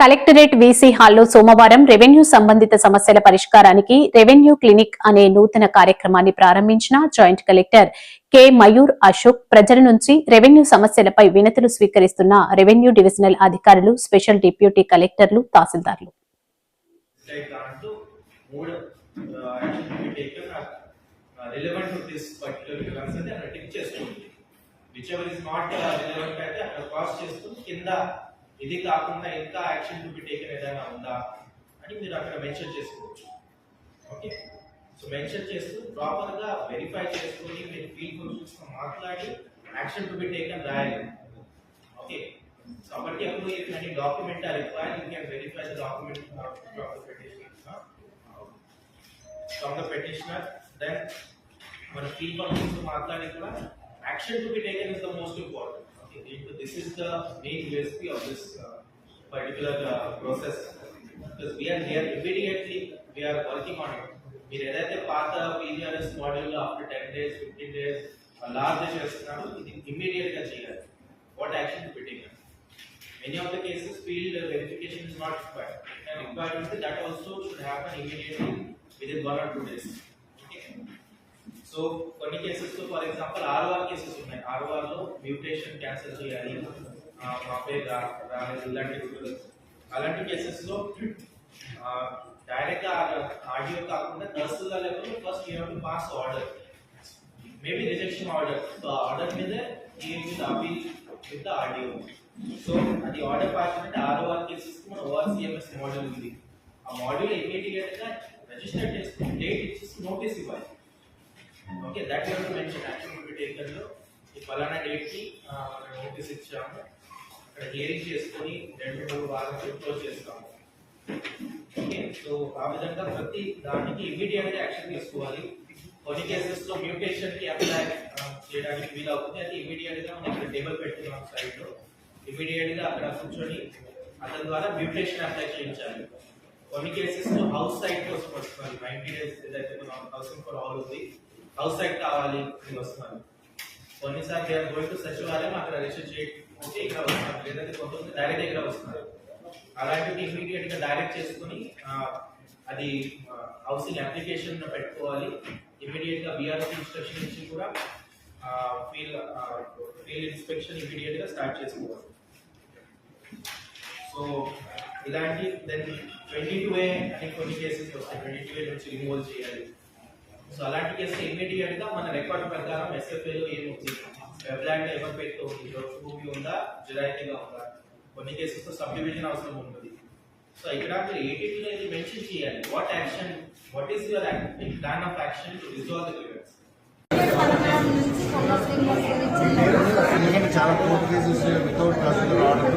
Collectorate VC హాల్లో సోమవారం revenue సంబంధిత సమస్యల పరిష్కారానికి రెవెన్యూ క్లినిక్ అనే నూతన కార్యక్రమాన్ని ప్రారంభించిన joint collector K Mayur Ashok ప్రజల నుంచి రెవెన్యూ సమస్యలపై వినతులు స్వీకరిస్తున్న రెవెన్యూ డివిజనల్ అధికారులు, స్పెషల్ డిప్యూటీ కలెక్టర్లు, తహసీల్దార్లు. ఇది కాకుండా ఇంకా యాక్షన్ టు బి టేకెన్ ఏదైనా ఉందా అని మీరు అక్కడ మెన్షన్ చేసుకోవచ్చు. ఓకే, సో మెన్షన్ చేస్తూ ప్రాపర్ గా వెరిఫై చేసుకొని మీరు ఫీల్డ్ ఫంక్షన్స్ తో మాట్లాడి యాక్షన్ టు బి టేకెన్ రాయాలి. ఓకే, సో కాబట్టి అప్పుడు if any document are required you can verify the document from the petitioner. Then మన ఫీల్డ్ ఫంక్షన్స్ తో మాట్లాడి కూడా action to be taken is the most important. This is the main USP of this particular process, because we are here immediately, we are working on it. మీరు ఏదైతే పాత PGRS model after 10 days 15 days lodge చేస్తున్నారో ఇది immediate గా చేయాలి. What action to be taken? Many of the cases field verification is not required, and required ఉంటే that also should happen immediately within 1 or 2 days. So కొన్ని cases లో for example ROR cases ఉన్నాయి. ROR లో mutation cancel చేయాలి, మా పేరు రాలేదు, అలాంటి కేసెస్ లో డైరెక్ట్ గా ఆడియో కాకుండా tahsildar level first you have to pass order, maybe rejection order. So order మీద appeal with the audio. So అది ఆర్డర్ పాస్ అంటే ఆర్ఓఆర్ కేసెస్ మన ఓఆర్సిఎంఎస్ మోడల్ ఉంది. ఆ మోడల్ ఇమీడియట్ గా రిజిస్టర్ చేసుకుని డేట్ ఇచ్చేసి నోటీస్ ఇవ్వాలి. Okay, that you have to mention action to be taken లో ఈ ఫలానా డేట్ కి నోటీస్ ఇచ్చాము, అక్కడ హియరింగ్ చేసుకొని 2-3 వారాలు క్లోజ్ చేస్తాము. ఓకే, సో ఆ విధంగా ప్రతి దానికి ఇమీడియట్ గా యాక్షన్ తీసుకోవాలి. కొన్ని కేసెస్ లో మ్యూటేషన్ కి అప్లై చేయడానికి వీలు అవుతుంది. అది ఇమీడియట్ గా మనం ఇక్కడ టేబుల్ పెట్టుకున్నాం సైడ్ లో, ఇమీడియట్ గా అక్కడ కూర్చొని అతని ద్వారా మ్యూటేషన్ అప్లై చేయించాలి. కొన్ని కేసెస్ లో హౌస్ సైట్ కోసం వస్తున్నారు. 90 days ఏదైతే మనం హౌసింగ్ ఫర్ ఆల్ ఉంది, హౌస్ సైట్ కావాలి వస్తున్నారు. కొన్నిసార్లు దే ఆర్ గోయింగ్ టు సచివాలయం, అక్కడ రిజిస్టర్ చేయకపోతే ఇక్కడ వస్తున్నారు, లేదంటే కొంతమంది డైరెక్ట్ ఇక్కడ వస్తున్నారు. అలాంటివి ఇమీడియట్ గా డైరెక్ట్ చేసుకుని అది హౌసింగ్ అప్లికేషన్ పెట్టుకోవాలి. ఇమీడియట్ గా BRC ఇన్స్ట్రక్షన్ ఇచ్చి కూడా ఫీల్డ్ ఇన్స్పెక్షన్ ఇమీడియట్ గా స్టార్ట్ చేసుకోవాలి. సో ఇలాంటి దెన్ 22A అని కొన్ని కేసెస్ వస్తాయి, 22A నుంచి రిమూవల్ చేయాలి. సో అలాంటి కేసులు ఇమీడియట్ గా మన రికార్డ్ ప్రకారం SFA లో ఏముంది, వెబ్లాండ్ ఎవరి పేరుతో ఉంది, భూమి ఉందా, జిరాయితీగా ఉందా, కొన్ని కేసెస్ లో సబ్ డివిజన్ అవసరం ఉంటుంది. సో ఇక్కడ మీరు 18 లో ఇది మెన్షన్ చేయాలి. What action, what is your plan of action to resolve the grievance. చాలా కోర్టు కేసెస్ వితౌట్ ఆర్డర్